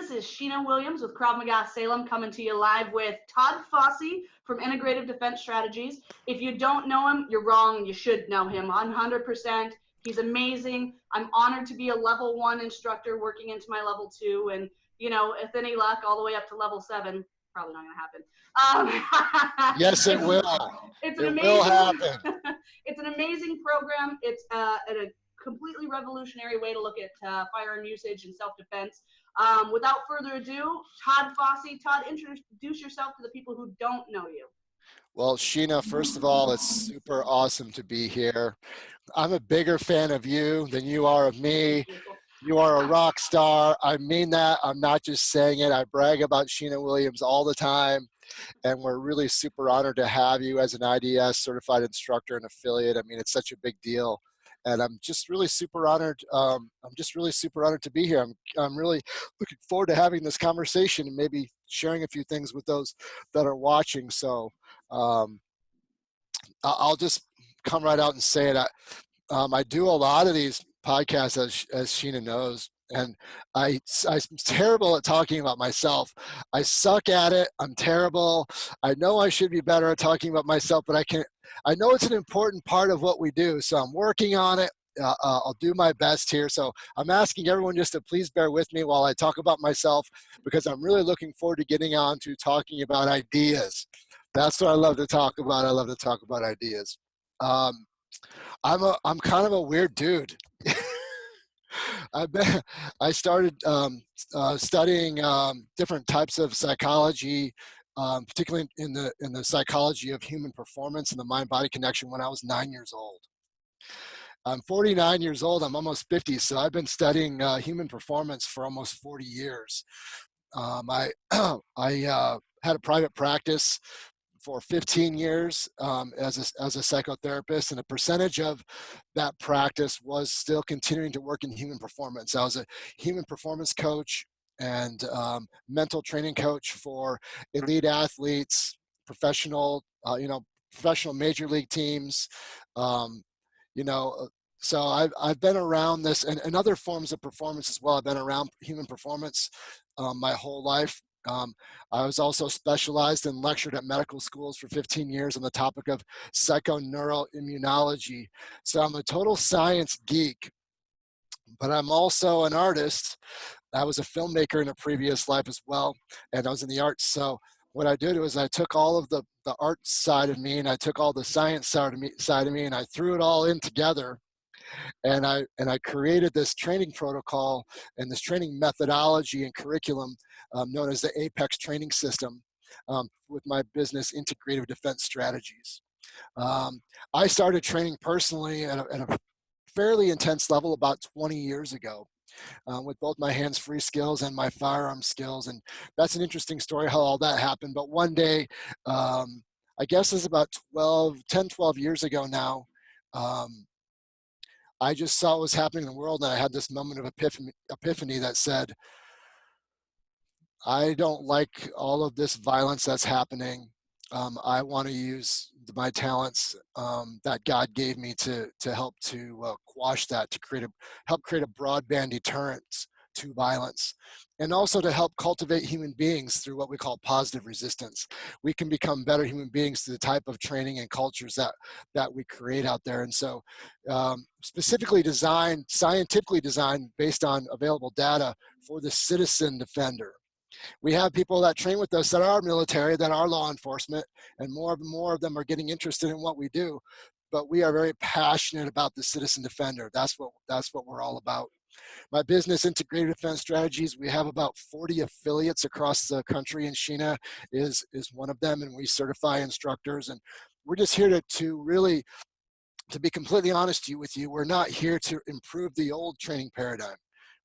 This is Sheena Williams with Krav Maga Salem coming to you live with Todd Fossey from Integrative Defense Strategies. If you don't know him, you're wrong. You should know him 100%. He's amazing. I'm honored to be a level 1 instructor working into my level 2. And, you know, if any luck, all the way up to level 7. Probably not going to happen. Yes, it will. It will happen. It's an amazing program. It's a completely revolutionary way to look at firearm usage and self-defense. Without further ado, Todd Fossey. Todd, introduce yourself to the people who don't know you. Well, Sheena, first of all, it's super awesome to be here. I'm a bigger fan of you than you are of me. You are a rock star. I mean that. I'm not just saying it. I brag about Sheena Williams all the time. And we're really super honored to have you as an IDS certified instructor and affiliate. I mean, it's such a big deal. And I'm just really super honored. I'm just really super honored to be here. I'm really looking forward to having this conversation and maybe sharing a few things with those that are watching. So I'll just come right out and say it. I do a lot of these podcasts, as Sheena knows, and I'm terrible at talking about myself. I suck at it. I'm terrible. I know I should be better at talking about myself, but I can't. I know it's an important part of what we do, so I'm working on it. I'll do my best here. So I'm asking everyone just to please bear with me while I talk about myself, because I'm really looking forward to getting on to talking about ideas. That's what I love to talk about. I love to talk about ideas. I'm kind of a weird dude. I started studying different types of psychology, particularly in the psychology of human performance and the mind-body connection when I was 9 years old. I'm 49 years old. I'm almost 50, so I've been studying human performance for almost 40 years. I had a private practice for 15 years as a psychotherapist, and a percentage of that practice was still continuing to work in human performance. I was a human performance coach and mental training coach for elite athletes, professional major league teams, so I've been around this and other forms of performance as well. I've been around human performance my whole life. I was also specialized and lectured at medical schools for 15 years on the topic of psychoneuroimmunology. So I'm a total science geek, but I'm also an artist. I was a filmmaker in a previous life as well, and I was in the arts. So what I did was I took all of the art side of me, and I took all the science side of me, and I threw it all in together. And I created this training protocol and this training methodology and curriculum known as the Apex training system with my business, Integrative Defense Strategies. I started training personally at a fairly intense level about 20 years ago with both my hands-free skills and my firearm skills. And that's an interesting story how all that happened. But one day, I guess it's about 10, 12 years ago now, I just saw what was happening in the world, and I had this moment of epiphany that said, I don't like all of this violence that's happening. I want to use my talents that God gave me to help to quash that, to help create a broadband deterrent to violence, and also to help cultivate human beings through what we call positive resistance. We can become better human beings through the type of training and cultures that we create out there. And so specifically designed, scientifically designed based on available data for the citizen defender. We have people that train with us that are military, that are law enforcement, and more of them are getting interested in what we do. But we are very passionate about the citizen defender. That's what we're all about. My business, Integrative Defense Strategies, we have about 40 affiliates across the country, and Sheena is one of them, and we certify instructors. And we're just here to really, to be completely honest with you, we're not here to improve the old training paradigm.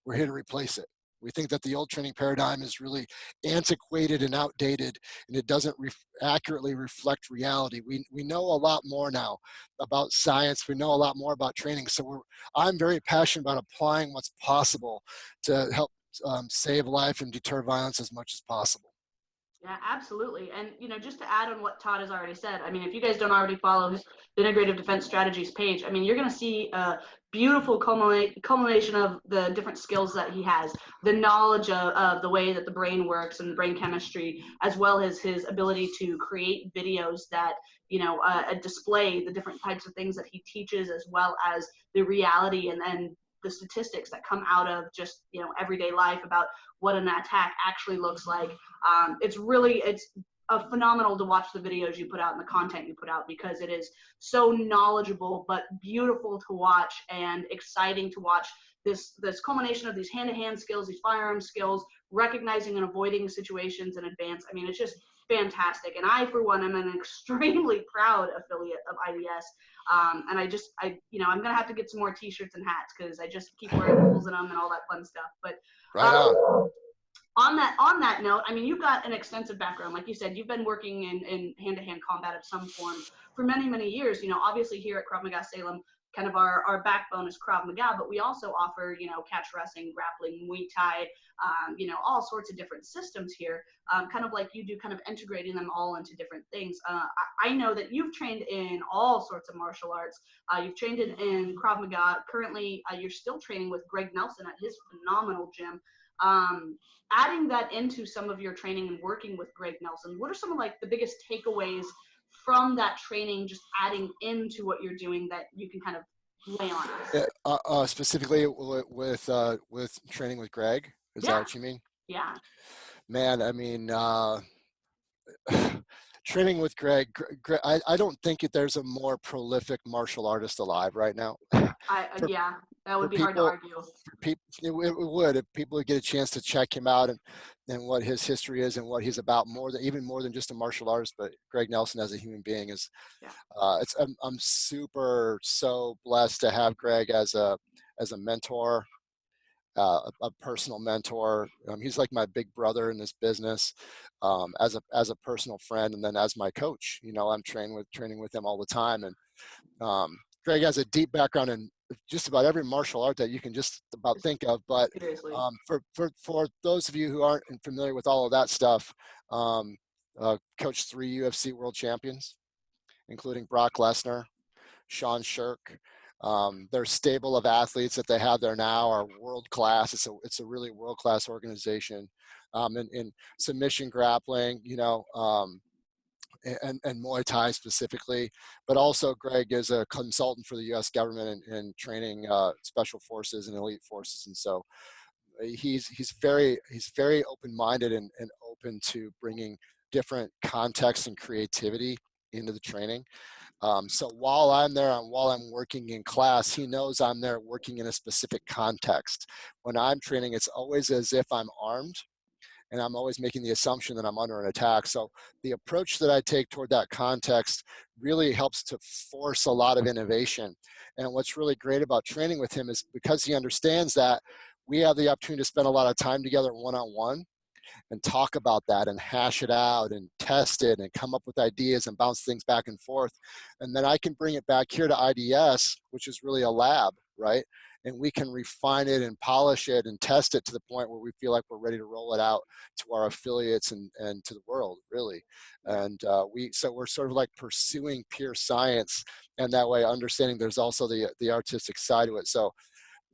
We're here to replace it. We think that the old training paradigm is really antiquated and outdated, and it doesn't accurately reflect reality. We know a lot more now about science. We know a lot more about training. So I'm very passionate about applying what's possible to help save life and deter violence as much as possible. Yeah, absolutely. And, just to add on what Todd has already said, I mean, if you guys don't already follow the Integrative Defense Strategies page, I mean, you're going to see a beautiful culmination of the different skills that he has, the knowledge of the way that the brain works and brain chemistry, as well as his ability to create videos that, display the different types of things that he teaches, as well as the reality and the statistics that come out of just, everyday life about what an attack actually looks like. It's phenomenal to watch the videos you put out and the content you put out, because it is so knowledgeable but beautiful to watch and exciting to watch this culmination of these hand-to-hand skills, these firearm skills, recognizing and avoiding situations in advance. I mean, it's just fantastic. And I, for one, am an extremely proud affiliate of IDS. And I'm going to have to get some more t-shirts and hats, because I just keep wearing holes in them and all that fun stuff. But Right on. on that note, I mean, you've got an extensive background. Like you said, you've been working in hand-to-hand combat of some form for many, many years. Obviously here at Krav Maga Salem, kind of our backbone is Krav Maga, but we also offer, catch wrestling, grappling, Muay Thai, all sorts of different systems here, kind of like you do, kind of integrating them all into different things. I know that you've trained in all sorts of martial arts. You've trained in Krav Maga. Currently, you're still training with Greg Nelson at his phenomenal gym. Adding that into some of your training and working with Greg Nelson, what are some of like the biggest takeaways from that training, just adding into what you're doing that you can kind of lay on us? Specifically with training with Greg, is that Yeah, what you mean? yeah. Man, I mean, training with Greg, I don't think there's a more prolific martial artist alive right now. for Yeah, that would for be hard to people, argue. it would, if people would get a chance to check him out and what his history is and what he's about, even more than just a martial artist. But Greg Nelson as a human being is, Yeah, I'm super so blessed to have Greg as a mentor, a personal mentor. He's like my big brother in this business, as a personal friend, and then as my coach. I'm training with him all the time, and Greg has a deep background in just about every martial art that you can just about think of. But seriously. for those of you who aren't familiar with all of that stuff, coached 3 UFC world champions, including Brock Lesnar, Sean Shirk. Their stable of athletes that they have there now are world class. It's a really world class organization, in submission grappling, and Muay Thai specifically. But also Greg is a consultant for the U.S. government in training special forces and elite forces, and so he's very open minded and open to bringing different contexts and creativity into the training. So while I'm there and while I'm working in class, he knows I'm there working in a specific context. When I'm training, it's always as if I'm armed, and I'm always making the assumption that I'm under an attack. So the approach that I take toward that context really helps to force a lot of innovation. And what's really great about training with him is because he understands that we have the opportunity to spend a lot of time together one-on-one and talk about that and hash it out and test it and come up with ideas and bounce things back and forth. And then I can bring it back here to IDS, which is really a lab, right? And we can refine it and polish it and test it to the point where we feel like we're ready to roll it out to our affiliates and to the world, really. And so we're sort of like pursuing pure science, and that way understanding there's also the artistic side to it. So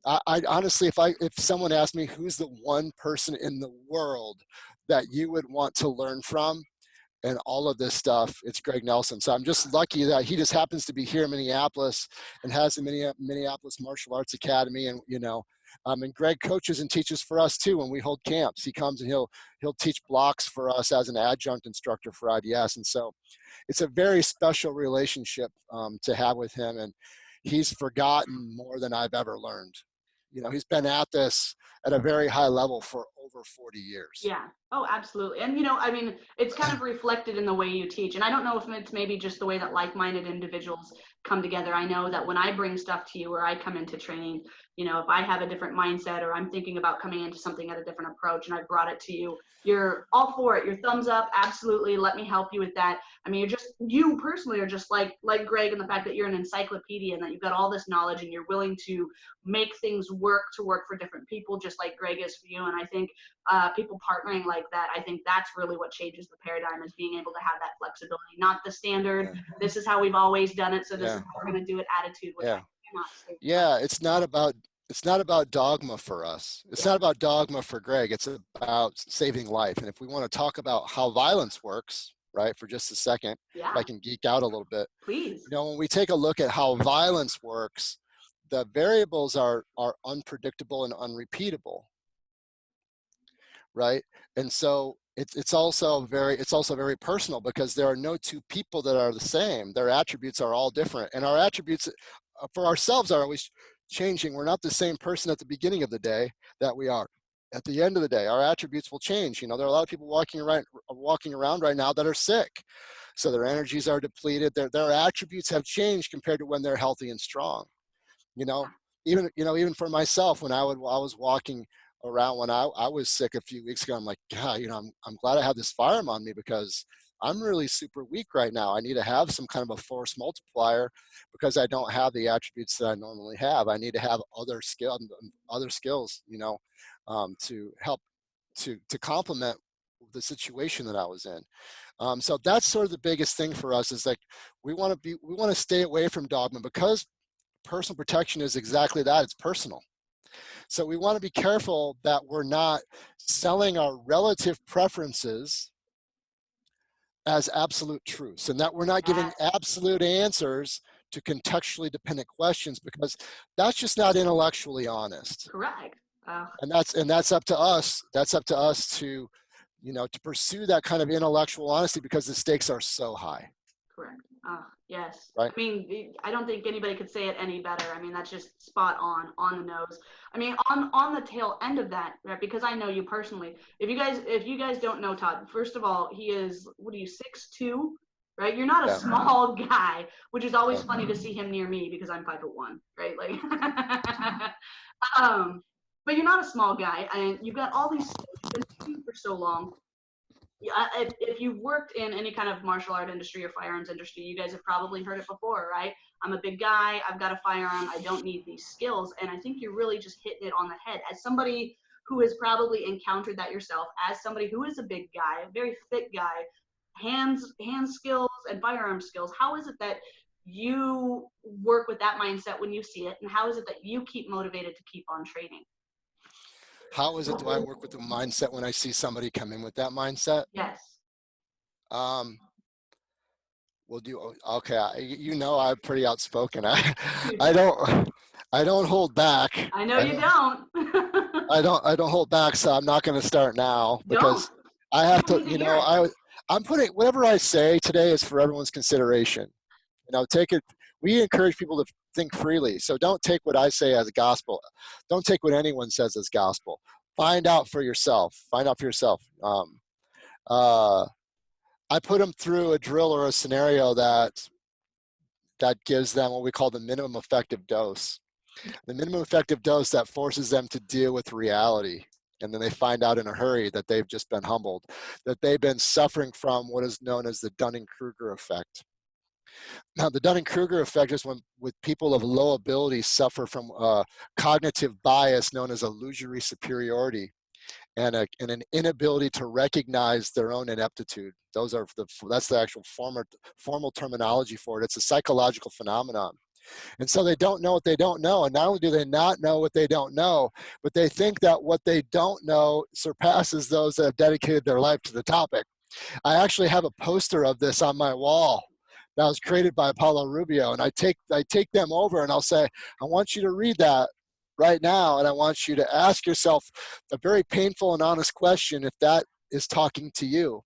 I honestly, if someone asked me who's the one person in the world that you would want to learn from and all of this stuff, it's Greg Nelson. So I'm just lucky that he just happens to be here in Minneapolis and has the Minneapolis Martial Arts Academy, and and Greg coaches and teaches for us too when we hold camps. He comes and he'll teach blocks for us as an adjunct instructor for IDS, and so it's a very special relationship to have with him, and he's forgotten more than I've ever learned. He's been at this at a very high level for over 40 years. Yeah. Oh, absolutely. And, I mean, it's kind of reflected in the way you teach. And I don't know if it's maybe just the way that like-minded individuals come together. I know that when I bring stuff to you or I come into training, if I have a different mindset or I'm thinking about coming into something at a different approach and I brought it to you, you're all for it. Your thumbs up. Absolutely. Let me help you with that. I mean, you personally are just like Greg, and the fact that you're an encyclopedia and that you've got all this knowledge and you're willing to make things work for different people, just like Greg is for you. And I think people partnering like that, I think that's really what changes the paradigm, is being able to have that flexibility, not the standard, this is how we've always done it, so this is how we're going to do it attitude, which I cannot say. Yeah, it's not about dogma for us. It's not about dogma for Greg. It's about saving life. And if we want to talk about how violence works, right, for just a second, if I can geek out a little bit. Please. You know, when we take a look at how violence works, the variables are unpredictable and unrepeatable, right? And so it's also very personal, because there are no two people that are the same. Their attributes are all different, and our attributes for ourselves are always changing. We're not the same person at the beginning of the day that we are at the end of the day. Our attributes will change. You know, there are a lot of people walking around right now that are sick, so their energies are depleted. Their attributes have changed compared to when they're healthy and strong. You know, even for myself, when I was walking around when I was sick a few weeks ago, I'm like, God, you know, I'm glad I have this firearm on me, because I'm really super weak right now. I need to have some kind of a force multiplier, because I don't have the attributes that I normally have. I need to have other skills, you know, to help to complement the situation that I was in. So that's sort of the biggest thing for us, is like, we want to stay away from dogma, because personal protection is exactly that. It's personal. So we want to be careful that we're not selling our relative preferences as absolute truths, and that we're not giving absolute answers to contextually dependent questions, because that's just not intellectually honest. Correct. And that's up to us. That's up to us to, you know, to pursue that kind of intellectual honesty, because the stakes are so high. Correct. Yes. Right. I mean, I don't think anybody could say it any better. I mean, that's just spot on the nose. I mean, on the tail end of that, right? Because I know you personally. If you guys don't know Todd, first of all, he is, what are you, 6'2", right? You're not a small guy, which is always funny to see him near me, because I'm 5'1", right? Like, but you're not a small guy, and you've got all these skills. You've been training for so long. If you've worked in any kind of martial art industry or firearms industry, you guys have probably heard it before, right? I'm a big guy, I've got a firearm, I don't need these skills. And I think you're really just hitting it on the head. As somebody who has probably encountered that yourself, as somebody who is a big guy, a very fit guy, hand skills and firearm skills, how is it that you work with that mindset when you see it? And how is it that you keep motivated to keep on training? How is it do I work with the mindset when I see somebody come in with that mindset? Yes. Well, okay. You know, I'm pretty outspoken. I don't hold back. I know you don't. I don't hold back, so I'm not going to start now, because I have to, you know, I'm putting, whatever I say today is for everyone's consideration. You know, take it. We encourage people to think freely. So don't take what I say as gospel. Don't take what anyone says as gospel. Find out for yourself. Find out for yourself. I put them through a drill or a scenario that gives them what we call the minimum effective dose. The minimum effective dose that forces them to deal with reality. And then they find out in a hurry that they've just been humbled, that they've been suffering from what is known as the Dunning-Kruger effect. Now, the Dunning-Kruger effect is when people of low ability suffer from cognitive bias known as illusory superiority, and an inability to recognize their own ineptitude. That's the actual formal terminology for it. It's a psychological phenomenon. And so they don't know what they don't know. And not only do they not know what they don't know, but they think that what they don't know surpasses those that have dedicated their life to the topic. I actually have a poster of this on my wall that was created by Paulo Rubio. And I take them over and I'll say, I want you to read that right now. And I want you to ask yourself a very painful and honest question if that is talking to you.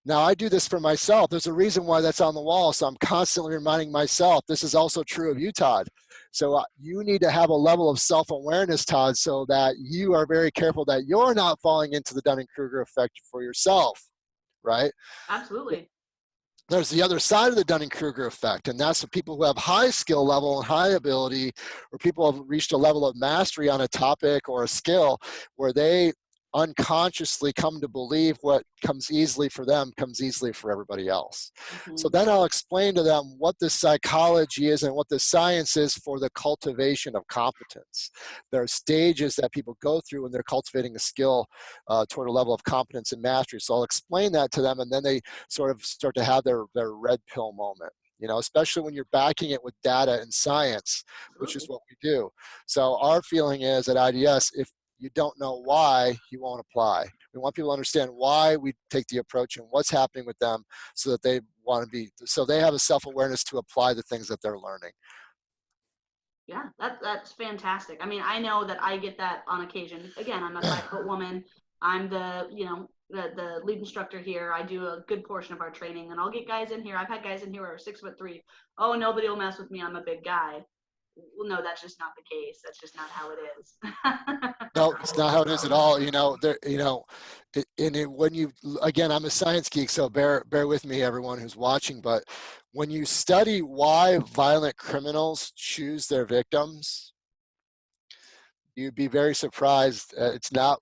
Now, I do this for myself. There's a reason why that's on the wall. So I'm constantly reminding myself, this is also true of you, Todd. So you need to have a level of self-awareness, Todd, so that you are very careful that you're not falling into the Dunning-Kruger effect for yourself, right? Absolutely. There's the other side of the Dunning-Kruger effect, and that's the people who have high skill level and high ability, or people have reached a level of mastery on a topic or a skill where they unconsciously come to believe what comes easily for them comes easily for everybody else. So Mhm. then I'll explain to them what the psychology is and what the science is for the cultivation of competence. There are stages that people go through when they're cultivating a skill toward a level of competence and mastery. So I'll explain that to them, and then they sort of start to have their red pill moment. You know, especially when you're backing it with data and science, which is Absolutely. what we do. So our feeling is at IDS, if you don't know why, you won't apply. We want people to understand why we take the approach and what's happening with them, so that they want to be, so they have a self-awareness to apply the things that they're learning. Yeah, that's fantastic. I mean, I know that I get that on occasion. Again, I'm a 5-foot woman. I'm the, the lead instructor here. I do a good portion of our training, and I'll get guys in here. I've had guys in here who are 6'3". Oh, nobody will mess with me. I'm a big guy. Well, no, that's just not the case. That's just not how it is. No, it's not how it is at all. You know, there, when you, again, I'm a science geek, so bear with me, everyone who's watching. But when you study why violent criminals choose their victims, you'd be very surprised. Not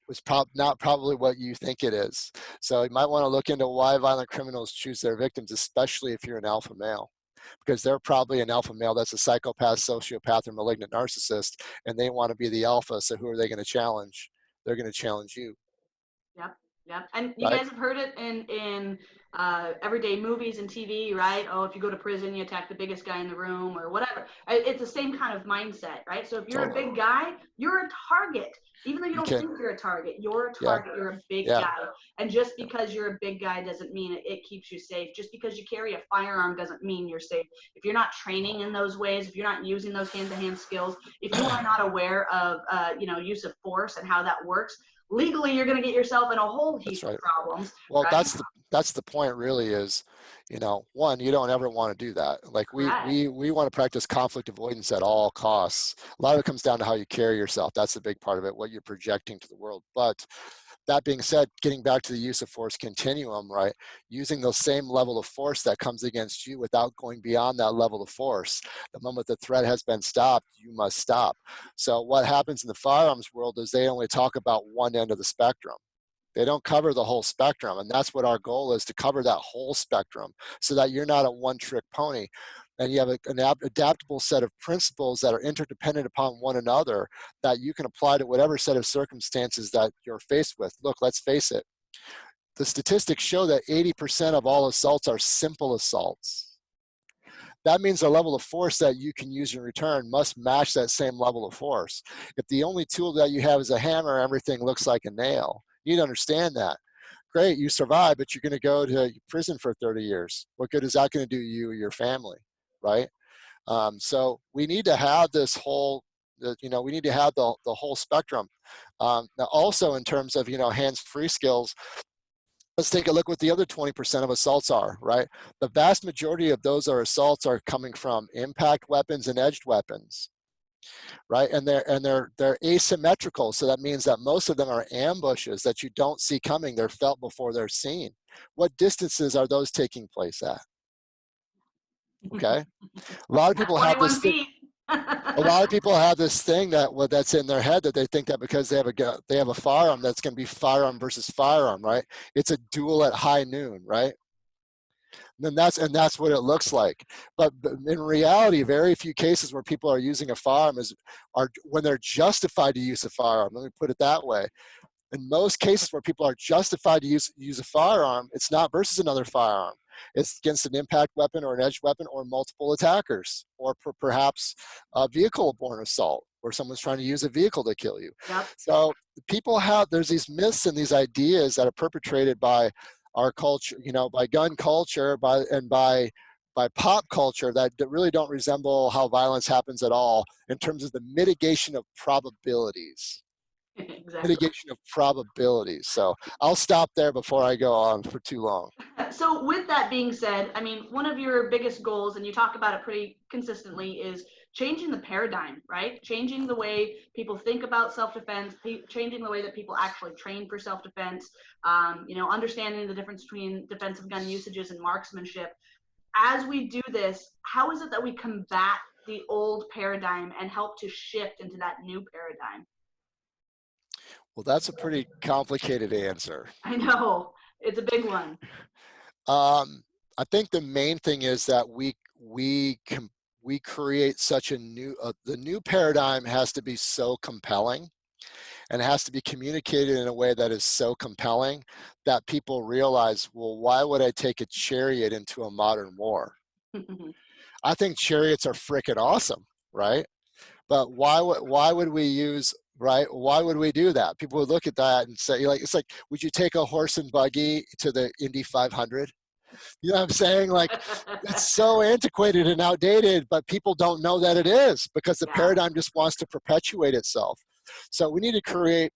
probably what you think it is. So you might want to look into why violent criminals choose their victims, especially if you're an alpha male, because they're probably an alpha male that's a psychopath, sociopath, or malignant narcissist, and they want to be the alpha. So who are they going to challenge? They're going to challenge you, Yep, yep. And you right? guys have heard it in everyday movies and TV, right? Oh, if you go to prison, you attack the biggest guy in the room or whatever. It's the same kind of mindset, right? So if you're a Totally. big guy, you're a target. Even though you You don't can, think you're a target, you're a yeah, target. You're a big yeah, guy. And just because you're a big guy doesn't mean it keeps you safe. Just because you carry a firearm doesn't mean you're safe. If you're not training in those ways, if you're not using those hand-to-hand skills, if you are not aware of use of force and how that works, legally you're going to get yourself in a whole that's heap of right. problems, Well, right? that's the point. Really, is, one, you don't ever want to do that. Like Correct. we want to practice conflict avoidance at all costs. A lot of it comes down to how you carry yourself. That's the big part of it, what you're projecting to the world. But that being said, getting back to the use of force continuum, right? Using the same level of force that comes against you without going beyond that level of force. The moment the threat has been stopped, you must stop. So what happens in the firearms world is they only talk about one end of the spectrum. They don't cover the whole spectrum, and that's what our goal is, to cover that whole spectrum, so that you're not a one-trick pony, and you have an adaptable set of principles that are interdependent upon one another, that you can apply to whatever set of circumstances that you're faced with. Look, let's face it, the statistics show that 80% of all assaults are simple assaults. That means the level of force that you can use in return must match that same level of force. If the only tool that you have is a hammer, everything looks like a nail. You need to understand that. Great, you survive, but you're going to go to prison for 30 years. What good is that going to do you or your family, right? So we need to have this whole, we need to have the whole spectrum. Now also in terms of, hands-free skills, let's take a look what the other 20% of assaults are, right? The vast majority of those assaults are coming from impact weapons and edged weapons, right? And they're asymmetrical, so that means that most of them are ambushes that you don't see coming. They're felt before they're seen. What distances are those taking place at? Okay, a lot of At people have 21 this thing. feet. A lot of people have this thing that's in their head, that they think that because they have a firearm, that's going to be firearm versus firearm, right? It's a duel at high noon, right? And that's what it looks like. But in reality, very few cases where people are using a firearm are when they're justified to use a firearm. Let me put it that way. In most cases where people are justified to use a firearm, it's not versus another firearm. It's against an impact weapon or an edge weapon or multiple attackers, or perhaps a vehicle-borne assault where someone's trying to use a vehicle to kill you. Yep. So there's these myths and these ideas that are perpetrated by our culture, by gun culture, by pop culture, that really don't resemble how violence happens at all in terms of the mitigation of probabilities. Exactly. Mitigation of probabilities. So I'll stop there before I go on for too long. So with that being said, I mean, one of your biggest goals, and you talk about it pretty consistently, is changing the paradigm, right? Changing the way people think about self-defense, changing the way that people actually train for self-defense, understanding the difference between defensive gun usages and marksmanship. As we do this, how is it that we combat the old paradigm and help to shift into that new paradigm? Well, that's a pretty complicated answer. I know, it's a big one. I think the main thing is that we create such a new the new paradigm has to be so compelling, and it has to be communicated in a way that is so compelling that people realize, well, why would I take a chariot into a modern war? I think chariots are freaking awesome, right? But why would we use, right? Why would we do that? People would look at that and say, like, it's like, would you take a horse and buggy to the Indy 500? You know what I'm saying? Like, it's so antiquated and outdated, but people don't know that it is because the Yeah. paradigm just wants to perpetuate itself. So we need to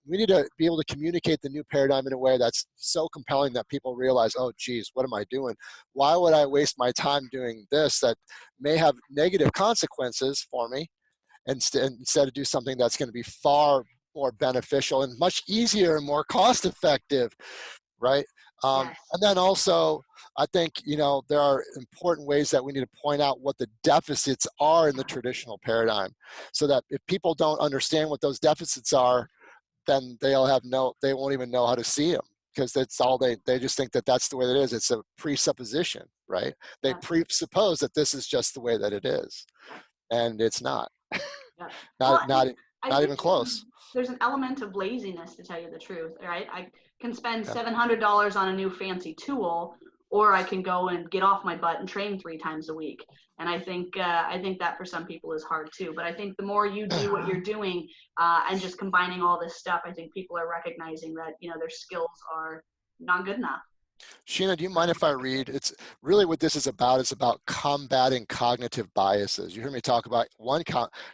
be able to communicate the new paradigm in a way that's so compelling that people realize, oh, geez, what am I doing? Why would I waste my time doing this that may have negative consequences for me, instead of do something that's going to be far more beneficial and much easier and more cost effective, right? Yes. And then also, I think, there are important ways that we need to point out what the deficits are in the traditional paradigm, so that if people don't understand what those deficits are, then they won't even know how to see them, because that's all they just think that that's the way that it is. It's a presupposition, right? They Yeah. presuppose that this is just the way that it is, and it's not. Yeah. not Well, not I not think even close. there's an element of laziness, to tell you the truth, right? I can spend Yeah. $700 on a new fancy tool, or I can go and get off my butt and train 3 times a week. And I think that for some people is hard too. But I think the more you do what you're doing, and just combining all this stuff, I think people are recognizing that their skills are not good enough. Sheena, do you mind if I read? It's really what this is about. It's about combating cognitive biases. You heard me talk about one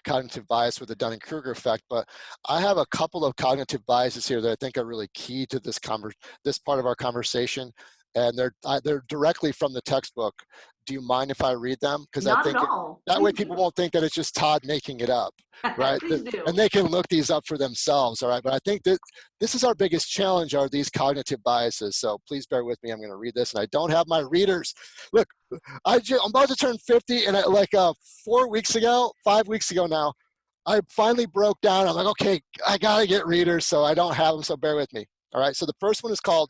cognitive bias with the Dunning-Kruger effect, but I have a couple of cognitive biases here that I think are really key to this part of our conversation, and they're directly from the textbook. Do you mind if I read them? Because I Not at think all. that way Please people do. won't think that it's just Todd making it up, right? Please do. And they can look these up for themselves, all right? But I think that this is our biggest challenge, are these cognitive biases. So please bear with me. I'm going to read this, and I don't have my readers. Look, I'm about to turn 50, and 5 weeks ago now, I finally broke down. I'm like, okay, I got to get readers, so I don't have them, so bear with me. All right, so the first one is called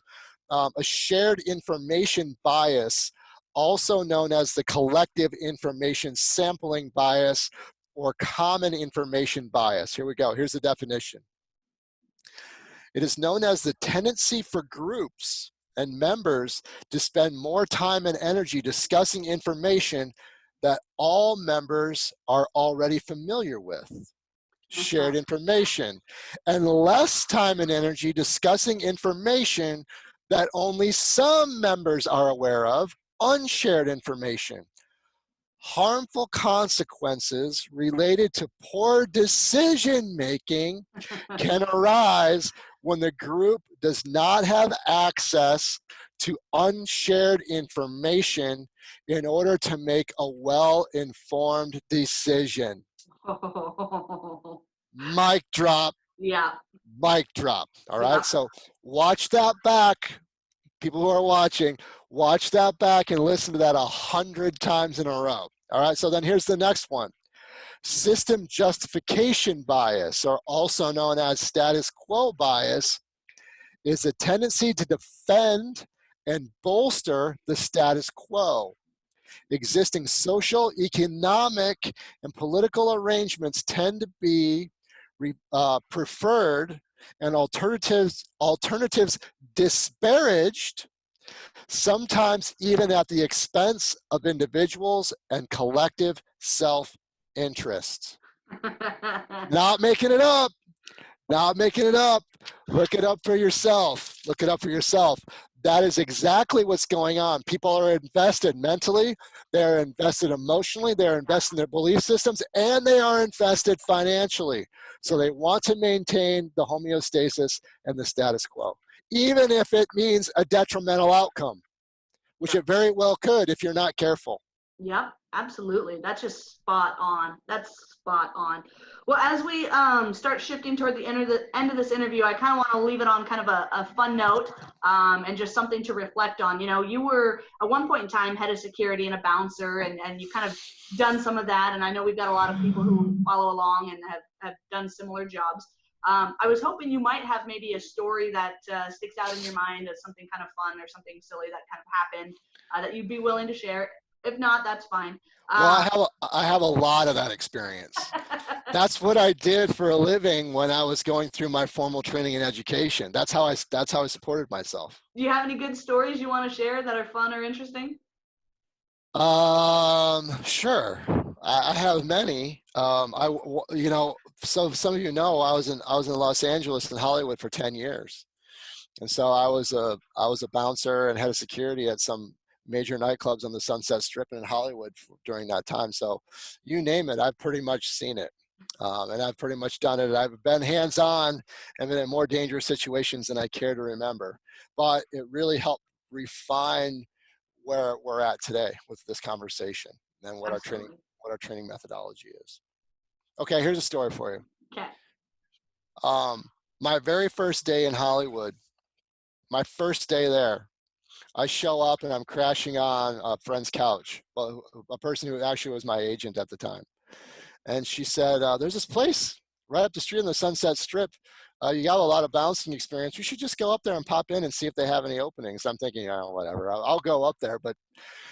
a shared information bias, also known as the collective information sampling bias or common information bias. Here we go. Here's the definition. It is known as the tendency for groups and members to spend more time and energy discussing information that all members are already familiar with, shared information, and less time and energy discussing information that only some members are aware of, unshared information. Harmful consequences related to poor decision making can arise when the group does not have access to unshared information in order to make a well-informed decision. Mic drop. Yeah. Mic drop. All right. Yeah. So watch that back. People who are watching, watch that back and listen to that 100 times in a row. All right. So then here's the next one. System justification bias, or also known as status quo bias, is a tendency to defend and bolster the status quo. Existing social, economic, and political arrangements tend to be preferred and alternatives disparaged, sometimes even at the expense of individuals and collective self-interest. Not making it up. Not making it up. Look it up for yourself. Look it up for yourself. That is exactly what's going on. People are invested mentally, they're invested emotionally, they're invested in their belief systems, and they are invested financially. So they want to maintain the homeostasis and the status quo, even if it means a detrimental outcome, which it very well could if you're not careful. Yep, absolutely. That's just spot on. That's spot on. Well, as we start shifting toward the end of this interview, I kind of want to leave it on kind of a fun note, and just something to reflect on. You were at one point in time head of security and a bouncer, and you kind of done some of that. And I know we've got a lot of people who follow along and have done similar jobs. I was hoping you might have maybe a story that sticks out in your mind as something kind of fun or something silly that kind of happened that you'd be willing to share. If not, that's fine. Well, I have a lot of that experience. That's what I did for a living when I was going through my formal training and education. That's how I supported myself. Do you have any good stories you want to share that are fun or interesting? Sure. I have many. So some of you know, I was in Los Angeles and Hollywood for 10 years. And so I was a bouncer and head of security at some major nightclubs on the Sunset Strip in Hollywood during that time. So you name it, I've pretty much seen it. And I've pretty much done it. I've been hands-on and been in more dangerous situations than I care to remember. But it really helped refine where we're at today with this conversation and what Absolutely. our training methodology is. Okay, here's a story for you. Okay. My very first day in Hollywood, my first day there, I show up and I'm crashing on a friend's couch, a person who actually was my agent at the time. And she said, there's this place right up the street on the Sunset Strip. You got a lot of bouncing experience. You should just go up there and pop in and see if they have any openings. I'm thinking, oh, whatever, I'll go up there. But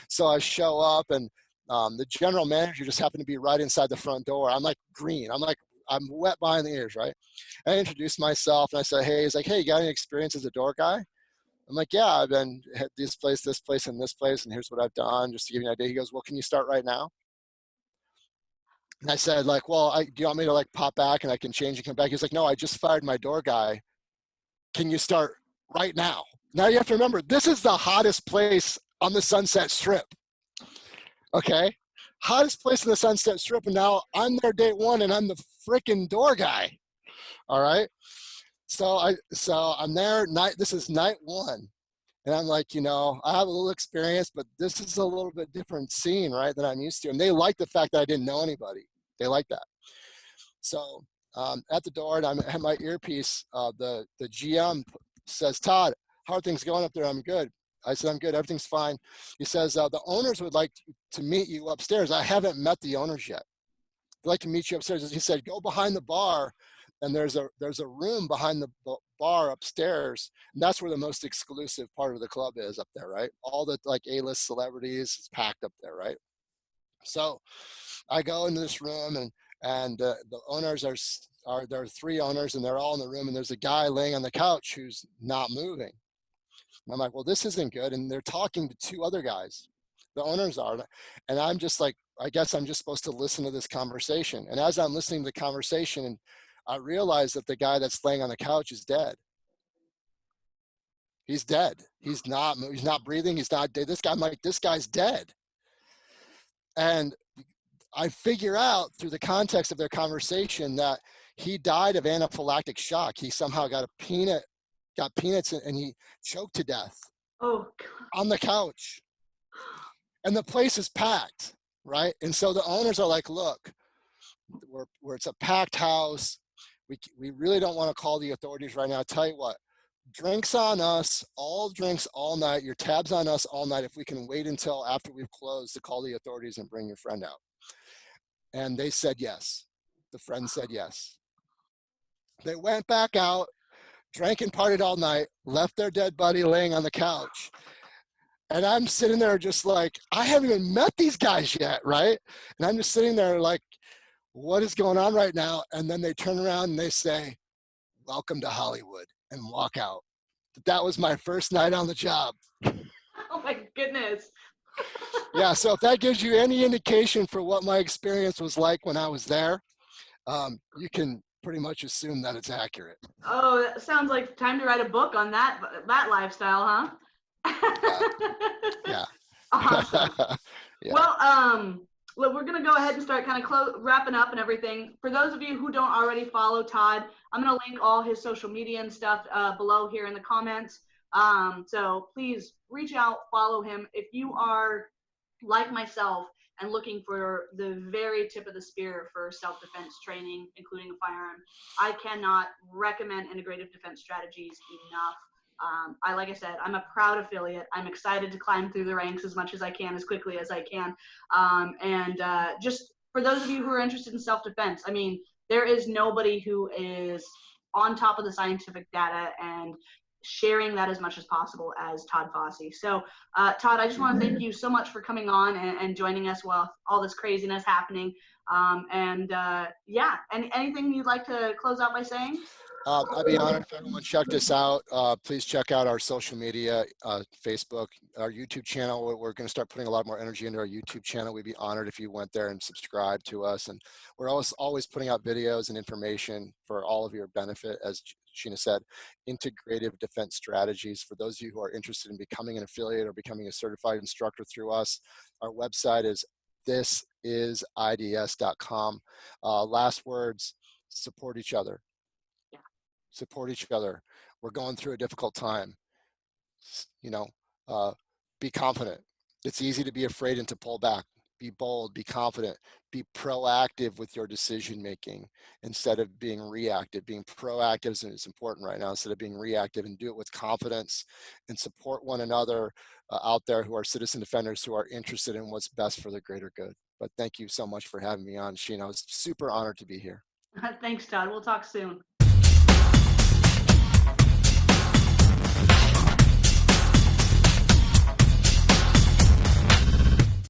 so I show up and the general manager just happened to be right inside the front door. I'm like green. I'm wet behind the ears, right? I introduced myself and I said, hey, he's like, hey, you got any experience as a door guy? I'm like, yeah, I've been at this place, and this place, and here's what I've done, just to give you an idea. He goes, well, can you start right now? And I said, like, well, do you want me to like pop back and I can change and come back? He's like, no, I just fired my door guy. Can you start right now? Now you have to remember, this is the hottest place on the Sunset Strip. Okay? Hottest place in the Sunset Strip, and now I'm there day one and I'm the freaking door guy. All right? So I'm there, this is night one. And I'm like, I have a little experience, but this is a little bit different scene, right, than I'm used to. And they like the fact that I didn't know anybody. They like that. So at the door, and I have my earpiece. The GM says, Todd, how are things going up there? I'm good. I said, I'm good. Everything's fine. He says, the owners would like to meet you upstairs. I haven't met the owners yet. They'd like to meet you upstairs. He said, go behind the bar. And there's a room behind the bar upstairs, and that's where the most exclusive part of the club is up there, right? All the like A-list celebrities is packed up there, right? So I go into this room, and the owners there are three owners, and they're all in the room, and there's a guy laying on the couch who's not moving. And I'm like, well, this isn't good. And they're talking to two other guys. The owners are, and I'm just like, I guess I'm just supposed to listen to this conversation. And as I'm listening to the conversation, and I realized that the guy that's laying on the couch is dead. He's dead. He's not breathing. He's not dead. This guy's dead. And I figure out through the context of their conversation that he died of anaphylactic shock. He somehow got peanuts and he choked to death. Oh, on the couch. And the place is packed, right? And so the owners are like, look, it's a packed house. We really don't want to call the authorities right now. I'll tell you what, drinks on us, all drinks all night. Your tab's on us all night. If we can wait until after we've closed to call the authorities and bring your friend out. And they said yes. The friend said yes. They went back out, drank and partied all night, left their dead buddy laying on the couch. And I'm sitting there just like, I haven't even met these guys yet, right? And I'm just sitting there like, what is going on right now? And then they turn around and they say, welcome to Hollywood, and walk out. That was my first night on the job. Oh my goodness. Yeah, so if that gives you any indication for what my experience was like when I was there, you can pretty much assume that it's accurate. Oh, that sounds like time to write a book on that lifestyle, huh? Yeah. Awesome. Yeah. Well, look, we're going to go ahead and start kind of wrapping up and everything. For those of you who don't already follow Todd, I'm going to link all his social media and stuff below here in the comments. So please reach out, follow him. If you are like myself and looking for the very tip of the spear for self-defense training, including a firearm, I cannot recommend Integrative Defense Strategies enough. Like I said, I'm a proud affiliate. I'm excited to climb through the ranks as much as I can, as quickly as I can. Just for those of you who are interested in self-defense, I mean, there is nobody who is on top of the scientific data and sharing that as much as possible as Todd Fossey. So Todd, I just want to thank you so much for coming on and joining us while all this craziness happening. Yeah, anything you'd like to close out by saying? I'd be honored if everyone checked us out. Please check out our social media, Facebook, our YouTube channel. We're going to start putting a lot more energy into our YouTube channel. We'd be honored if you went there and subscribed to us. And we're always putting out videos and information for all of your benefit. As Sheena said, Integrative Defense Strategies. For those of you who are interested in becoming an affiliate or becoming a certified instructor through us, our website is thisidids.com. Last words, support each other. Support each other. We're going through a difficult time. You know, be confident. It's easy to be afraid and to pull back. Be bold, be confident, be proactive with your decision making instead of being reactive. Being proactive is important right now instead of being reactive, and do it with confidence and support one another out there who are citizen defenders who are interested in what's best for the greater good. But thank you so much for having me on, Sheena. I was super honored to be here. Thanks, Todd. We'll talk soon.